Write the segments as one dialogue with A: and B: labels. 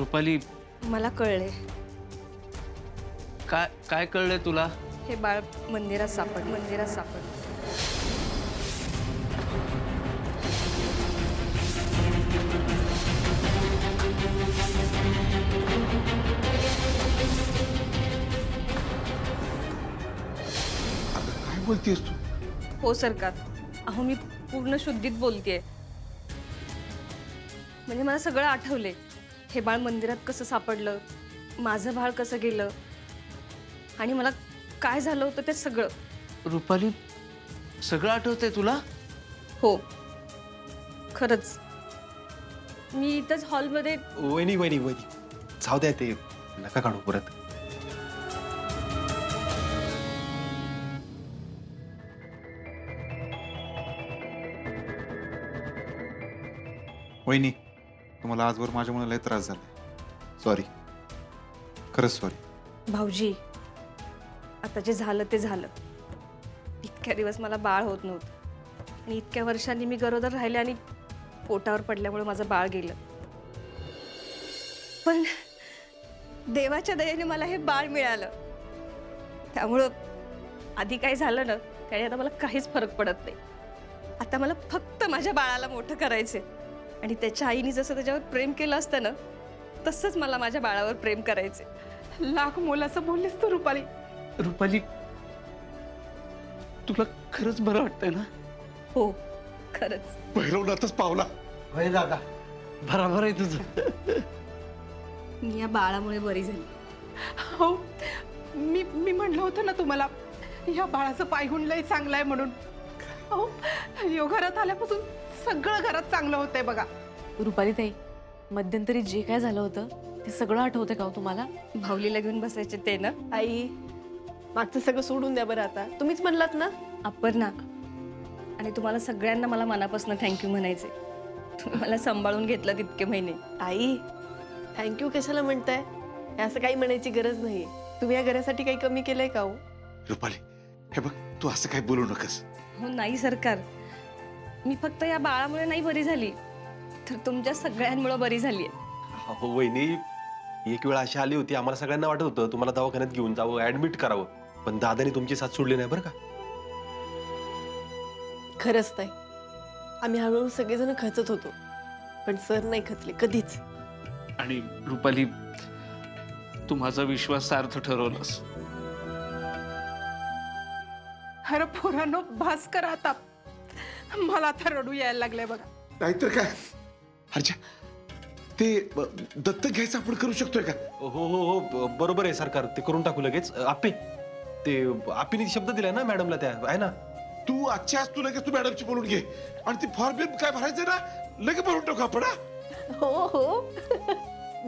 A: रुपाली,
B: मला कळले.
A: काय काय कळलंय तुला?
B: हे बाळ मंदिरात सापडलं.
C: काय बोलतेस तू?
B: हो सरकार, अहो मी पूर्ण शुद्धीत बोलतेय. म्हणजे मला सगळं आठवले. हे बाळ मंदिरात कसं सापडलं, माझं बाळ कसं गेलं आणि मला काय झालं होतं ते सगळं.
A: रुपाली, सगळं आठवतंय तुला?
B: हो खरंच. मी इथंच हॉलमध्ये.
D: वहिनी वहिनी वहिनी जाऊ द्या, ते नका काढू परत.
C: वहिनी, तुम्हाला आजवर माझ्यामुळे लय त्रास झाला. सॉरी, खरंच सॉरी.
B: भाऊजी, आता जे झालं ते झालं. इतक्या दिवस मला बाळ होत नव्हतं आणि इतक्या वर्षांनी मी गरोदर राहिले आणि पोटावर पडल्यामुळे माझं बाळ गेलं. पण देवाच्या दयेने मला हे बाळ मिळालं. त्यामुळं आधी काय झालं ना, काही आता मला काहीच फरक पडत नाही. आता मला फक्त माझ्या बाळाला मोठं करायचंय आणि त्याच्या आईने जसं त्याच्यावर प्रेम केलं असतं ना, तसंच मला माझ्या बाळावर प्रेम करायचंय.
E: लाख मोल असं बोललीस तू रुपाली.
A: रुपाली, तुला खरंच बरं वाटतंय ना?
B: हो खरंच.
C: भैरवनाथच पावला.
D: होय दादा,
A: बरोबर आहे तुझं.
B: मी या बाळामुळे बरी झाली.
E: हो, मी म्हणलं होतं ना तुम्हाला, या बाळाचं पायगुण लय चांगलं आहे म्हणून. हो, यो घरात आल्यापासून सगळं घरात चांगलं होतंय बघा.
F: रुपाली ताई, मध्यंतरी जे काय झालं होतं ते सगळं आठवतंय का हो तुम्हाला?
B: भाऊलीला घेऊन बसायचे ते ना.
G: आई, मागचं सगळं सोडून द्या बरं. आता तुम्हीच म्हणलात ना.
B: अपर्णा, आणि तुम्हाला सगळ्यांना मला मनापासून थँक्यू म्हणायचे. तुम्ही मला सांभाळून घेतलं तितके महिने.
G: आई, थँक्यू कशाला म्हणताय? हे असं काही म्हणायची गरज नाही. तुम्ही या घरासाठी काही कमी केलंय का हो?
C: रुपाली, हे बघ, तू असं काही बोलू नकस.
B: हो नाही सरकार, मी फक्त या बाळामुळे नाही बरी झाली, तर तुमच्या सगळ्यांमुळे बरी झाली आहे.
D: हो वहिनी, एक वेळ अशी आली होती, आम्हाला सगळ्यांना वाटत होतं तुम्हाला दवाखान्यात घेऊन जावं, ऍडमिट करावं, पण दादानी तुमची साथ सोडली नाही बरं का.
G: खरंच ताई, आम्ही हळूहळू सगळेजण खचत होतो, पण सर नाही खचले कधीच.
A: आणि रुपाली, तू माझा विश्वास सार्थ ठरवलास.
E: अरे पोरांनो, भास करा आता. मला आता रडू यायला लागलंय बघा.
C: नाहीतर काय हर्षा, ते दत्तक घ्यायचं आपण करू शकतोय का?
D: हो हो हो, बरोबर आहे सरकार, ते करून टाकू लगेच. आपे, ते आपीने शब्द दिलाय ना मॅडमला, त्या आहे ना.
C: तू आजच्या आज तू लगेच तू मॅडमची बोलून घे आणि ती फॉर्म काय भरायचं ना, लगेच भरून टाकू आपण.
G: हो हो,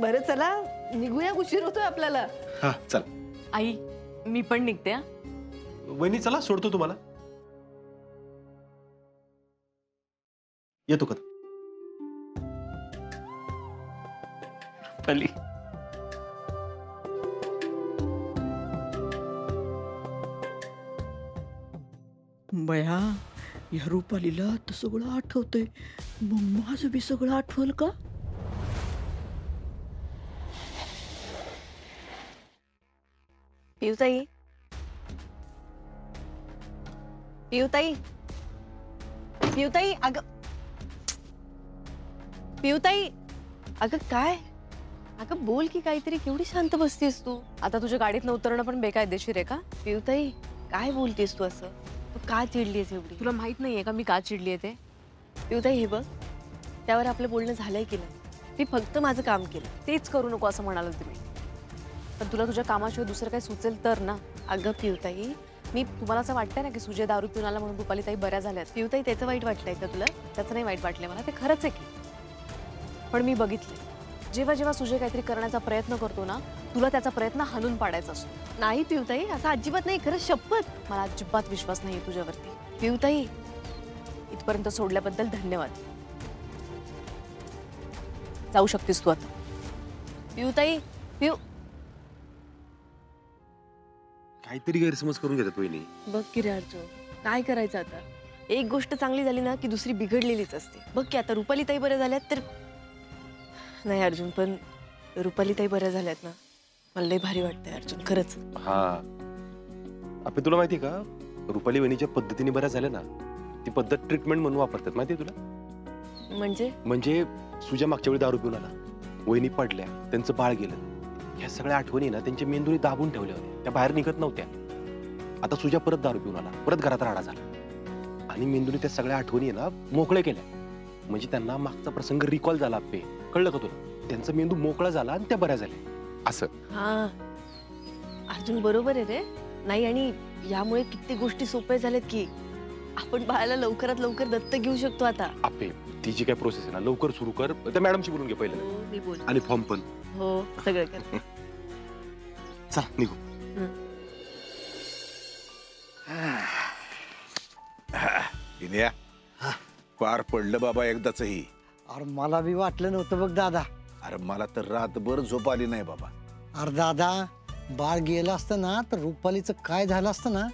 G: बरं चला निघूया, उशीर होतोय आपल्याला.
D: हा चल.
F: आई, मी पण निघते हा.
D: वहिनी चला, सोडतो तुम्हाला. येतो का?
A: रुपाली,
H: बया, या रुपालीला तर सगळं आठवतंय, मग माझं बी सगळं आठवल का?
G: पियुताई, पियुताई, पियुताई, अगं पियुताई, अगं काय? अगं बोल की काहीतरी, केवढी शांत बसतेस तू?
F: आता तुझ्या गाडीत उतरणं पण बेकायदेशीर आहे का?
G: पियुताई, काय बोलतेस तू असं? तू का चिडलीस एवढी?
F: तुला माहित नाहीये का मी का चिडलीये ते?
G: पियुताई, हे बघ, त्यावर आपलं बोलणं झालंय की नाही? ती फक्त माझं काम केलं.
F: तेच करू नको असं म्हणाल तुम्ही, पण तुला तुझ्या कामाशिवाय दुसरं काही सुचेल तर ना.
G: अगं पियुताई,
F: मी तुम्हाला असं वाटतंय ना की सुजय दारू पिऊन आला म्हणून रुपाली ताई बऱ्या झाल्यात?
G: पियुताई, त्याचं वाईट वाटलंय का तुला?
F: त्याचं नाही वाईट वाटलंय मला, ते खरंच आहे की. पण मी बघितले, जेव्हा जेव्हा सुजय काहीतरी करण्याचा प्रयत्न करतो ना, तुला त्याचा प्रयत्न हाणून पाडायचा असतो.
G: नाही पियुताई, असं अजिबात नाही, खरंच शपथ.
F: मला अजिबात विश्वास नाहीये तुझ्यावरती.
G: पियुताई,
F: इथपर्यंत सोडल्याबद्दल धन्यवाद. जाऊ शकतेस तू आता.
G: पियुताई,
D: काहीतरी गैरसमज करून घेतात वहिनी.
G: बघ की रे अर्जुन, काय करायचं आता? एक गोष्ट चांगली झाली ना की दुसरी बिघडलेलीच असते. बघ की आता रुपाली ताई बरं झाल्यात तर. नाही अर्जुन, पण रुपाली ताई बऱ्या झाल्यात ना, मला लय भारी वाटतंय अर्जुन, खरंच.
D: हा आपे तुला माहिती का, रुपाली वहिनीच्या पद्धतीने बऱ्या झाल्या ना, ती पद्धत ट्रीटमेंट म्हणून वापरतात माहितीये तुला. म्हणजे सुजा मागच्या वेळी दारू पिऊन आला, वहिनी पडल्या, त्यांचं बाळ गेलं, ह्या सगळ्या आठवणी ना त्यांच्या मेंदुनी दाबून ठेवल्या होत्या, त्या बाहेर निघत नव्हत्या. आता सुजा परत दारू पिऊन आला, परत घरात राडा झाला आणि मेंदुनी त्या सगळ्या आठवणी ना मोकळे केल्या. म्हणजे त्यांना मागचा प्रसंग रिकॉल झाला. आपे कळलं का तुला, त्यांचा मेंदू मोकळा झाला आणि त्या बऱ्या झाल्या असं.
G: हा अर्जुन बरोबर आहे रे. नाही, आणि यामुळे किती गोष्टी सोप्या झाल्यात की आपण बाळाला लवकरात लवकर दत्तक घेऊ शकतो आता.
D: आपे ती जी काय प्रोसेस आहे ना, लवकर सुरू कर. त्या मॅडमशी बोलून घे पहिले.
G: हो, मी बोल.
D: आणि फॉर्म पण.
G: हो, सगळं कर.
D: चल निघू.
I: विनया, पार पडलं बाबा एकदाचही.
J: अरे मला बी वाटलं नव्हतं बघ दादा.
I: अरे मला तर रातभर झोप आली नाही बाबा.
J: अरे दादा, बाळ गेलं असतं ना तर रुपालीचं काय झालं असतं ना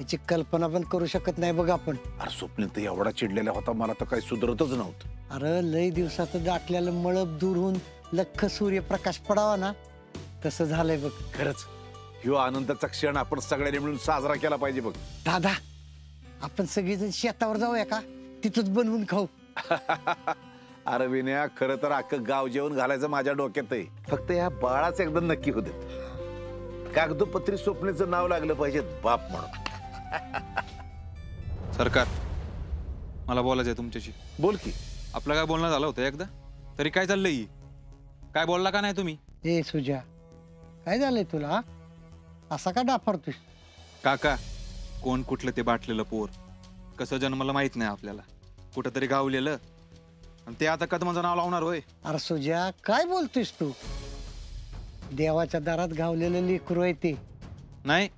J: याची कल्पना पण करू शकत नाही बघ आपण.
I: अरे स्वप्नील तर एवढा चिडलेला होता, मला तर काही सुधरतच नव्हतं.
J: अरे लय दिवसाचं दाटल्यालं मळब दूर होऊन लख्ख सूर्यप्रकाश पडावा ना, तसं झालंय बघ.
I: खरंच ह्यो आनंदाचा क्षण आपण सगळ्यांनी मिळून साजरा केला पाहिजे बघ.
J: दादा, आपण सगळेजण शेतावर जाऊया का, तिथंच बनवून खाऊ.
I: अरे विनया, खरं तर अख्खं गाव जेवण घालायचं माझ्या डोक्यात आहे. फक्त या बाळाचं एकदा नक्की होऊ दे. कागदोपत्री स्वप्नेचं नाव लागलं पाहिजे बाप म्हणून.
C: सरकार, मला बोलायचंय तुमच्याशी.
I: बोल की.
C: आपलं काय बोलणं झालं होतं एकदा, तरी काय चाललंय? काय बोलला का नाही तुम्ही?
J: ए सुजा, काय झालंय तुला? असा का डाफरतोय?
C: काका, कोण कुठलं ते बाटलेलं पोर, कसं जन्माला माहित नाही आपल्याला, कुठंतरी गावलेलं, आणि ते आता कदमाचं नाव लावणार होय?
J: अरे सुजा, काय बोलतोयस तू? देवाच्या दारात गावलेलं लेकरू आहे ते.
C: नाही,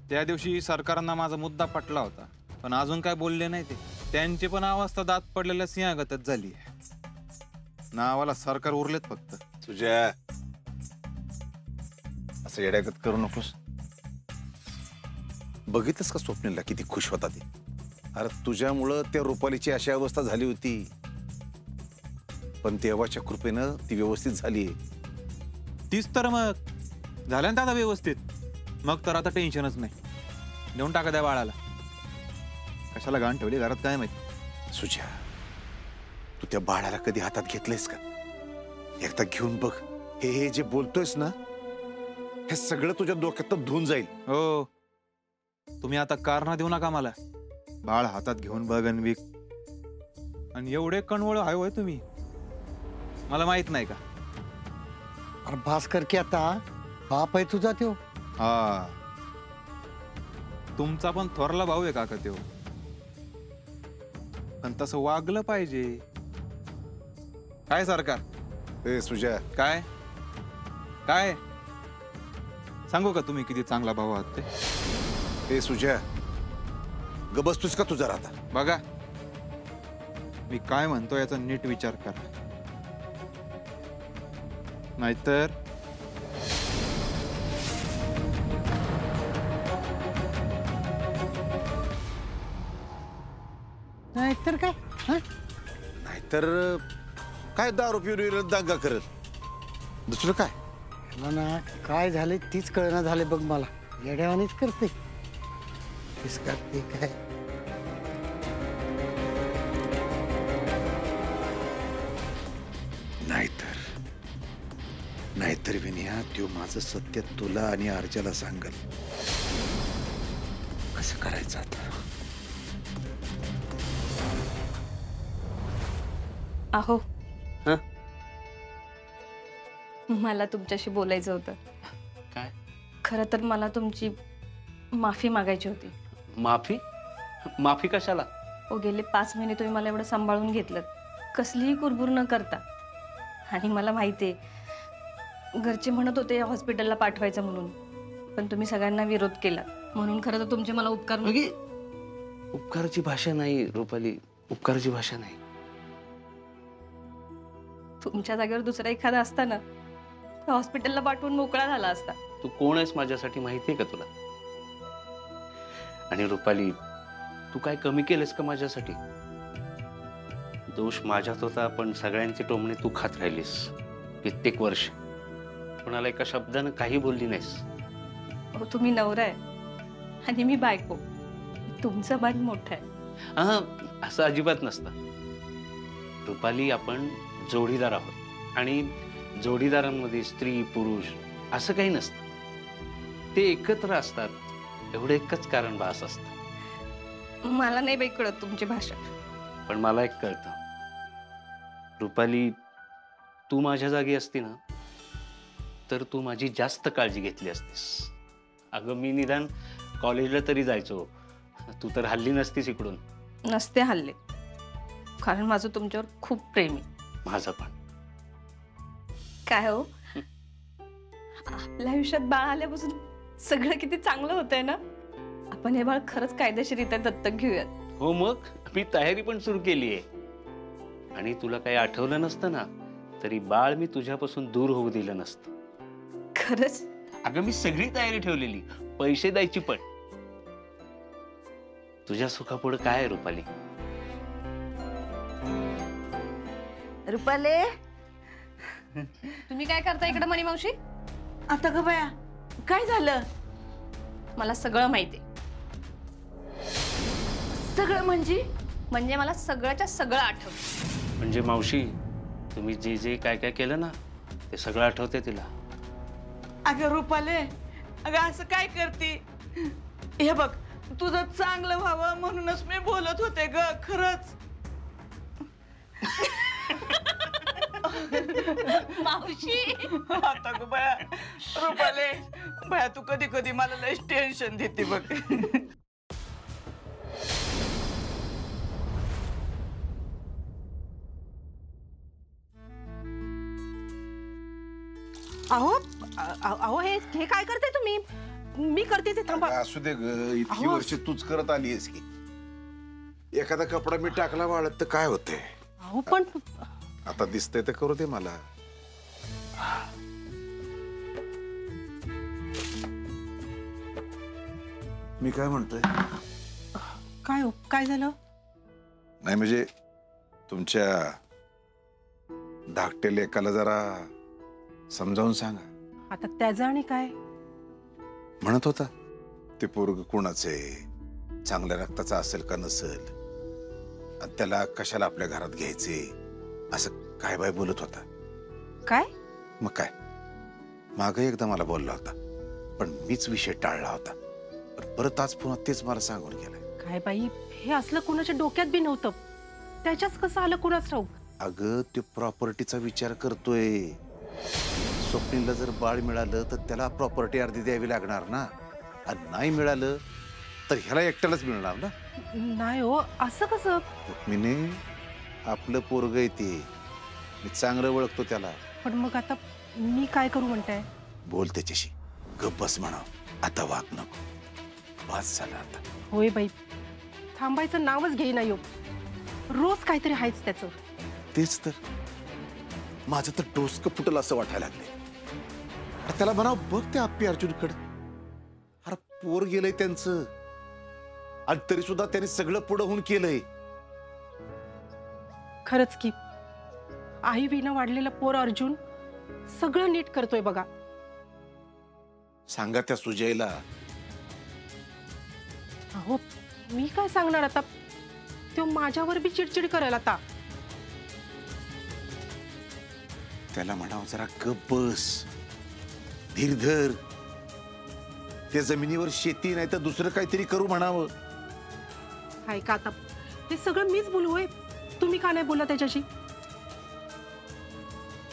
C: त्या दिवशी सरकारांना माझा मुद्दा पटला होता, पण अजून काय बोलले नाही ते. त्यांची पण अवस्था दात पडलेल्या सिंहागतच झाली. नावाला सरकार उरलेत फक्त.
I: तुझ्या असं येड्यागत करू नकोस. बघितलंस का स्वप्नीलला किती खुश होता ते? अरे तुझ्यामुळं त्या रुपालीची अशी अवस्था झाली होती, पण देवाच्या कृपेनं ती व्यवस्थित झाली.
C: तीच तर मग झाल्या ना दादा व्यवस्थित. मग तर आता टेन्शनच नाही. देऊन टाका त्या बाळाला. कशाला घाण ठेवली घरात काय माहिती.
I: सुजा, तू त्या बाळाला कधी हातात घेतलंयस का? एकदा घेऊन बघ. हे जे बोलतोयस ना, हे सगळं तुझ्या डोक्यात धुवून जाईल.
C: हो, तुम्ही आता कारण देऊ नका मला. बाळ हातात घेऊन बघन विक. आणि एवढे कणवळ आहे होय तुम्ही, मला माहित नाही का?
J: अरे भास्कर की आता बाप आहे तुझा त्यो.
C: हा, तुमचा पण थोरला भाऊ आहे काका त्यो, पण तसं वागलं पाहिजे. काय सरकार?
I: ए सुजा,
C: काय काय सांगू का तुम्ही किती चांगला भाऊ आहात ते?
I: ए सुजा, गबसतोस का तुझा राहता?
C: बघा, मी काय म्हणतो याचा नीट विचार करा, नाहीतर
J: नाहीतर काय?
I: नाहीतर काय दारू पिऊन दांगा करत. दुसरं काय?
J: ना काय झाले तीच कळना झाले बघ मला. येड्यावानीच करते. तीच करते काय?
I: नाहीतर विनया, त्यो माझं सत्य तुला आणि अर्जाला सांगल. कसं करायचं आता?
B: अहो, मला तुमच्याशी बोलायचं होतं.
A: काय?
B: खरं तर मला तुमची माफी मागायची होती.
A: माफी? माफी कशाला?
B: हो, गेले 5 महिने तुम्ही मला एवढं सांभाळून घेतलं, कसलीही कुरबुर न करता. आणि मला माहिती आहे, घरचे म्हणत होते हॉस्पिटलला पाठवायचं म्हणून, पण तुम्ही सगळ्यांना विरोध केला. म्हणून खरं तर तुमचे मला उपकार.
A: उपकाराची भाषा नाही रुपाली, उपकाराची भाषा नाही.
B: तुमच्या जागेवर दुसरा एखादा असता ना, तर हॉस्पिटलला पाठवून मोकळा झाला असता.
A: तू कोण आहेस माझ्यासाठी माहितीये का तुला? आणि रुपाली, तू काय कमी केलेस का माझ्यासाठी? दोष माझ्यात होता, पण सगळ्यांची टोमणे तू खात राहिलीस. कित्येक वर्ष कोणाला एका शब्दानं काही बोलली नाहीस.
B: हो, तुम्ही नवरा आहे आणि मी बायको. तुमचं मान मोठं आहे.
A: हा, असं अजिबात नसतं रुपाली. आपण जोडीदार आहोत आणि जोडीदारांमध्ये स्त्री पुरुष असं काही नसतं. ते एकत्र असतात एवढं एकच कारण भास असतं.
B: मला नाही बाई कळत तुमची भाषा.
A: पण मला एक कळतं रुपाली, तू माझ्या जागी असती ना तर तू माझी जास्त काळजी घेतली असतीस. अगं मी निदान कॉलेजला तरी जायचो, तू तर हल्ली नसतीस इकडून.
B: नसते हल्ले, कारण माझं तुमच्यावर खूप प्रेम आहे.
A: माझं पण.
B: काय हो, आपल्या आयुष्यात बाळ आल्यापासून सगळं किती चांगलं होतंय ना. आपण हे बाळ खरंच कायदेशीरित्या दत्तक घेऊयात.
A: हो, मग मी तयारी पण सुरू केली आहे. आणि तुला काही आठवलं नसतं ना तरी बाळ मी तुझ्यापासून दूर होऊ दिलं नसतं.
B: खरंच?
A: अगं मी सगळी तयारी ठेवलेली, पैसे द्यायची पण. तुझ्या सुखापुढे काय आहे रुपाली?
H: रुपाले,
B: तुम्ही काय करता इकडे मणी मावशी?
H: आता ग बाया, काय झालं?
B: मला सगळं माहिती.
H: सगळं
B: म्हणजे मला सगळ्याच्या सगळं आठवतं.
A: म्हणजे मावशी, तुम्ही जे जे काय काय केलं ना ते सगळं आठवते तिला.
H: अगं रुपाले, अगं असं काय करते? हे बघ, तुझं चांगलं व्हावं म्हणूनच मी बोलत होते ग. खरंच
B: मावशी.
H: आता ग बाया, रुपाले बाया, तू कधी कधी मला लय टेन्शन देते बघ.
E: अहो अहो हे हे काय करते तुम्ही? मी करते ते, थांबा.
I: असू दे ग, इतकी
E: अहो.
I: वर्ष तूच करत आलीस की. एखादा कपडा मी टाकला वाळत तर काय होतंय?
E: अहो पण
I: आता दिसतंय तर करू दे मला. मी काय म्हणतोय,
E: काय हो, काय झालं?
I: नाही म्हणजे तुमच्या धाकटे लेकाला जरा समजावून सांगा.
E: आता त्याचं आणि काय?
I: म्हणत होता ते पोरग कोणाचं आहे, चांगल्या रक्ताचं असेल का नसेल, आणि त्याला कशाला आपल्या घरात घ्यायचे, असं काय बाय बोलत होता.
E: काय?
I: मग काय, माग एकदा मला बोलला होता पण मीच विषय टाळला होता. पण परत आज पुन्हा तेच मला सांगून गेलाय.
E: काय बाई, हे असलं कुणाच्या डोक्यात बी नव्हतं. त्याच्याच कसं आलं कुणाच ठाऊक.
I: अगं ते प्रॉपर्टीचा विचार करतोय. स्वप्नीला जर बाळ मिळालं तर त्याला प्रॉपर्टी अर्धी द्यावी लागणार ना, आणि नाही मिळालं तर ह्याला एकट्यालाच मिळणार ना.
E: नाही हो, असं कसं?
I: रुक्मिणी, आपलं पोरग आहे ते, मी चांगलं ओळखतो त्याला.
E: पण मग आता मी काय करू म्हणताय?
I: बोल त्याच्याशी, गप बस म्हणा, आता वाग नको, बस झालं आता.
E: होय बाई, थांबायचं नावच घेई नाही हो. रोज काहीतरी आहेच त्याचं.
I: तेच तर, माझं तर डोसकं फुटलं असं वाटायला लागले. अरे त्याला म्हणा, बघ ते आप्पी अर्जुनकडे, अरे पोर गेलंय त्यांचं, आणि तरी सुद्धा त्यांनी सगळं पुढं होऊन केलंय.
E: खरंच की, आई विना वाढलेला पोर अर्जुन सगळं नीट करतोय बघा.
I: सांगा त्या सुजयला.
E: अहो, मी काय सांगणार आता? तो माझ्यावर बी चिडचिड करेल आता.
I: त्याला म्हणावं जरा गप बस, धीर धर, त्या जमिनीवर शेती नाही तर दुसरं काहीतरी करू म्हणावं.
E: हाय का आता, ते सगळं मीच बोलू होय? तुम्ही का नाही बोला त्याच्याशी?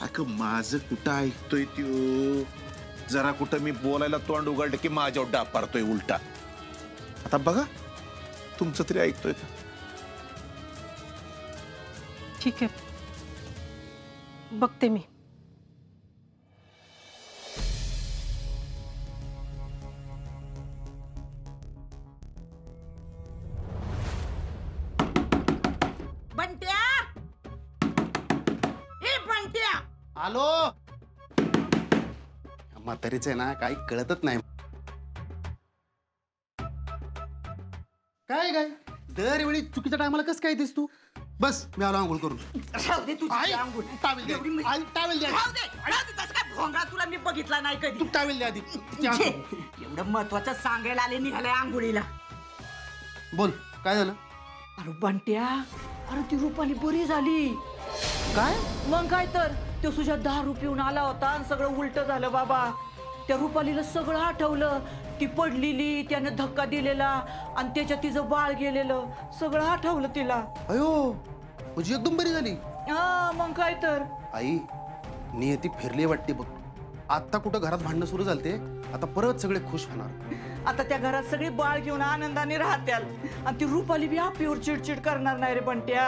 I: अगं माझं कुठं ऐकतोय त्यो, जरा कुठं मी बोलायला तोंड उघडलं की माझ्यावर डाप पारतोय उलटा. आता बघा तुमचं तरी ऐकतोय का?
E: ठीक आहे, बघते मी.
H: बंट्या, ए बंट्या.
K: हॅलो, म्हातारीच आहे ना, काही कळतच नाही. काय काय दरवेळी चुकीच्या टायमाला कसं काय येतेस तू? बस मी आलो आंघोळ करून.
H: राहू दे तुझी
K: आई,
H: आंघोळ.
K: टावेल द्या.
H: एवढी मी-
K: आई, टावेल द्या.
H: राहू दे तसं काय भोंगा तुला मी बघितला नाही कधी.
K: तू टावेल द्या आधी.
H: छे, एवढं महत्वाचं सांगायला आले निघालाय आंघोळीला.
K: बोल काय झालं?
H: अरे बंट्या, अरे ती रुपाली बरी झाली. काय मग काय तर तो तुझ्या 10 रुपये पिऊन आला होता आणि सगळं उलट झालं बाबा. त्या रुपालीला सगळं आठवलं. ती पडलेली, त्यानं धक्का दिलेला आणि त्याच्यात तिचं बाळ गेलेलं सगळं आठवलं तिला.
K: अयो म्हणजे एकदम बरी झाली.
H: हा मग काय तर.
K: आई नियती फिरली वाटते बघ. आता कुठं घरात भांडणं सुरू झालते, आता परत सगळे खुश होणार.
H: आता त्या घरात सगळी बाळ घेऊन आनंदाने राहत्याल आणि ती रुपाली बी आपल्यावर चिडचिड करणार नाही रे बंट्या.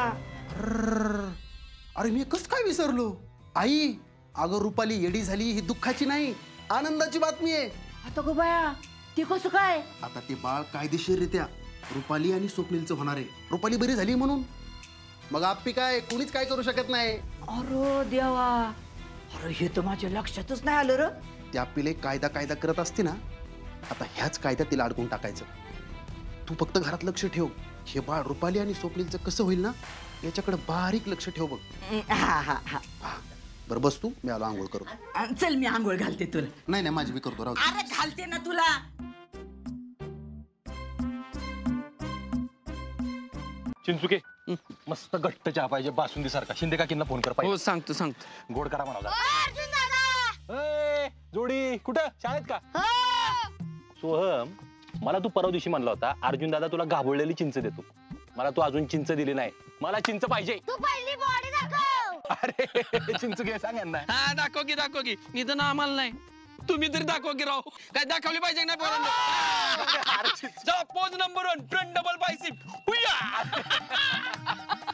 K: अरे मी कसं काय विसरलो. आई अगं रुपाली येडी झाली ही दुःखाची नाही, आनंदाची बातमी आहे.
H: आता गो बाया ते कसं काय?
K: आता ते बाळ कायदेशीररित्या रुपाली आणि स्वप्नीलचं होणार आहे. रुपाली बरी झाली म्हणून. मग आप्पी काय कुणीच काय करू शकत नाही.
H: अरे देवा, अरे हे तर माझ्या लक्षातच नाही आलं र.
K: ती आप्पीला एक कायदा करत असते ना, आता ह्याच कायद्यात तिला अडकून टाकायचं. तू फक्त घरात लक्ष ठेव. हे बाळ रुपाली आणि स्वप्नीलचं कसं होईल ना याच्याकडे बारीक लक्ष ठेव बघ.
H: हा हा हा.
K: बरं बस तू, मी आलो आंघोळ करू.
H: चल मी आंघोळ घालते तुला.
K: नाही नाही माझी मी करतो राहू दे.
H: अरे घालते ना तुला.
D: चिंचुके मस्त घट्ट चहा पाहिजे बासुंदी सारखा. शिंदे काकींना फोन कर
A: हो
D: पाहिजे.
A: सांगतो.
D: गोड करा म्हणाला. जोडी कुठं शाळेत का? सोहम, मला तू परवा दिवशी म्हणला होता अर्जुन दादा तुला गाभोळलेली चिंच देतो. मला तू अजून चिंच दिली नाही. मला चिंच पाहिजे.
L: तू पहिली बॉडी दाखव.
D: अरे चिंच घे सांग यांना.
A: हा दाखव की निधन आम्हाला नाही, तुम्ही तरी दाखव की राव. काय दाखवली पाहिजे नाही पोरांना. Pose number 1 front double bicep.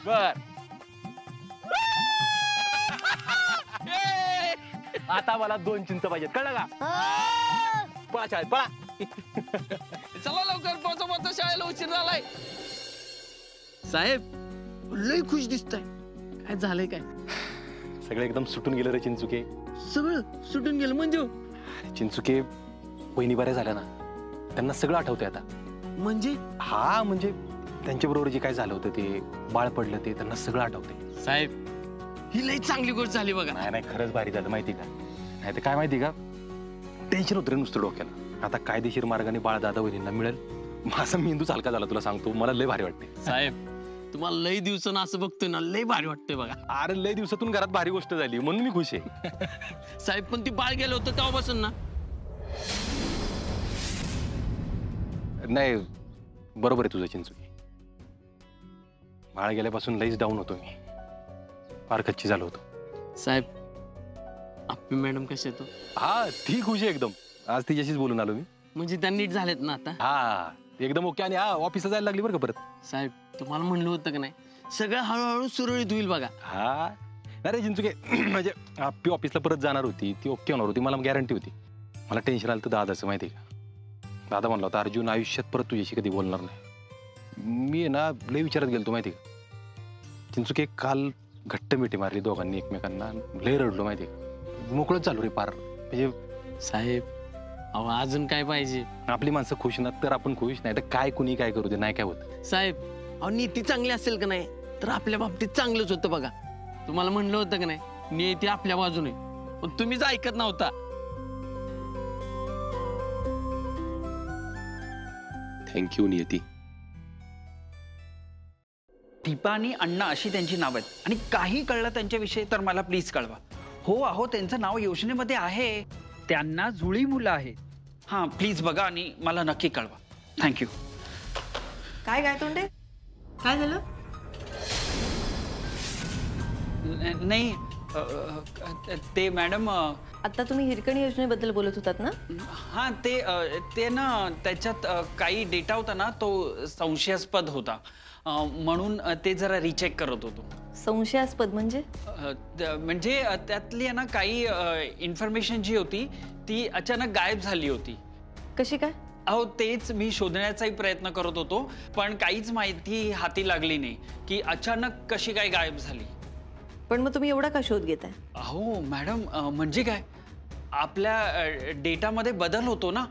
D: बर आता मला 2 चिंच पाहिजेत, कळलं का? पळा शाळेत पळा.
A: चला लवकर, पोचा शाळेला उशीर झालाय. साहेब लय खुश दिसताय. काय झालंय काय?
D: सगळं एकदम सुटून गेलं रे चिंचुके.
A: सगळं सुटून गेलं म्हणजे?
D: चिंचुके वहिनी बऱ्या झाल्या ना, त्यांना सगळं आठवतंय आता.
A: म्हणजे?
D: हा म्हणजे त्यांच्याबरोबर जे काय झालं होतं ते बाळ पडलं ते त्यांना सगळं आठवतंय.
A: साहेब ही लई चांगली गोष्ट झाली बघा.
D: नाही खरंच भारी झालं माहिती का. नाही तर काय माहिती का, टेन्शन होतं रे नुसतं डोक्याला. आता कायदेशीर मार्गाने बाळ दादा वहिनींना मिळेल. माझा मेंदूच हलका झाला तुला सांगतो. मला लय भारी वाटते.
A: साहेब तुम्हाला लई दिवसानं असं बघतोय ना, लई भारी वाटतंय बघा.
D: अरे लय दिवसातून घरात भारी गोष्ट झाली म्हणून मी खुश आहे.
A: साहेब पण ती बाळ गेलं होतं तेव्हापासून ना.
D: नाही बरोबर आहे तुझं चिंचुकी. बाळ गेल्यापासून लईच डाऊन होतो मी. फार कच्ची झालो होतो.
A: साहेब आप्पी मॅडम कसे येतो?
D: हा ती खुश आहे एकदम. आज तिच्याशीच बोलून आलो मी.
A: म्हणजे त्या नीट झालेत ना आता?
D: हा एकदम ओके. आणि हा ऑफिसला जायला लागली बरं का परत.
A: साहेब तुम्हाला म्हणलं होतं का नाही, सगळं हळूहळू सुरळीत होईल बघा.
D: हा अरे चिंचुके म्हणजे आप्पी ऑफिसला परत जाणार होती, ती ओके होणार होती, मला गॅरंटी होती. मला टेन्शन आलं तर दादाचं माहिती आहे का. दादा म्हणला होता अर्जुन आयुष्यात परत तुझ्याशी कधी बोलणार नाही. मी ना लय विचारत गेलो माहिती का. चिंचुके काल घट्ट मिठी मारली दोघांनी एकमेकांना. लय रडलो माहिती का. मोकळच झालो रे पार. म्हणजे
A: साहेब अहो अजून काय पाहिजे.
D: आपली माणसं खुश ना तर आपण खुश, नाही तर काय कुणी काय करू दे, नाही काय होत.
A: साहेब अहो नीती चांगली असेल का नाही तर आपल्या बाबतीत चांगलंच होतं बघा. तुम्हाला म्हणलं होतं का नाही नीती आपल्या बाजूने, पण तुम्हीच ऐकत नव्हता.
D: थँक्यू नियती.
M: दीपा आणि अण्णा अशी त्यांची नाव आहेत. आणि काही कळलं त्यांच्याविषयी तर मला प्लीज कळवा. हो अहो त्यांचं नाव योजनेमध्ये आहे. त्यांना जुळी मुलं आहेत. हां प्लीज बघा आणि मला नक्की कळवा. थँक्यू.
B: काय गायतोंडे, काय झालं?
M: नाही ते मॅडम
G: आता तुम्ही हिरकणी योजनेबद्दल बोलत होतात ना?
M: हां ते ना त्याच्यात काही डेटा होता ना तो संशयास्पद होता. म्हणून ते जरा रिचेक करत होतो.
G: संशयास्पद म्हणजे?
M: म्हणजे त्यातली आहे ना काही इन्फॉर्मेशन जी होती ती अचानक गायब झाली होती.
G: कशी काय?
M: अहो तेच मी शोधण्याचाही प्रयत्न करत होतो, पण काहीच माहिती हाती लागली नाही की अचानक कशी काय गायब झाली.
G: पण मग तुम्ही एवढा का शोध घेताय?
M: अहो मॅडम म्हणजे काय, आपल्या डेटामध्ये बदल होतो ना,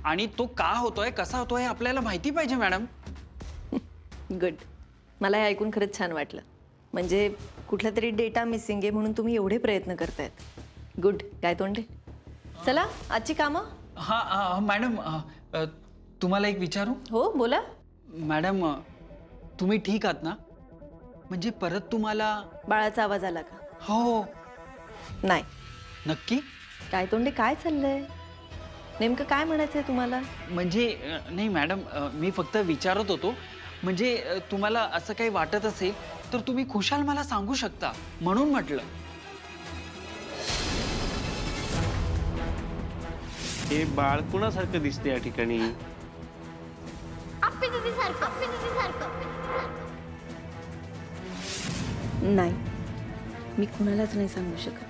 M: आणि तो का होतोय कसा होतोय आपल्याला माहिती पाहिजे मॅडम.
G: गुड. मला हे ऐकून खरंच छान वाटलं.
B: म्हणजे कुठला तरी डेटा मिसिंग आहे म्हणून तुम्ही एवढे प्रयत्न करतायत. गुड गायतोंडे. चला आजची कामं.
M: हा मॅडम तुम्हाला एक विचारू?
B: हो बोला.
M: मॅडम तुम्ही ठीक आहात ना? म्हणजे परत तुम्हाला
B: बाळाचा आवाज आला का?
M: हो.
B: नाही.
M: नक्की?
B: गायतोंडे काय चाललंय? नेमकं काय म्हणायचंय तुम्हाला?
M: म्हणजे नाही मॅडम मी फक्त विचारत होतो. म्हणजे तुम्हाला असं काही वाटत असेल तर तुम्ही खुशाल मला सांगू शकता म्हणून म्हटलं.
A: हे बाळ कुणासारखं दिसते या ठिकाणी?
L: आप्पी दीदी सारखं.
B: नाही, मी कुणालाच नाही सांगू शकत.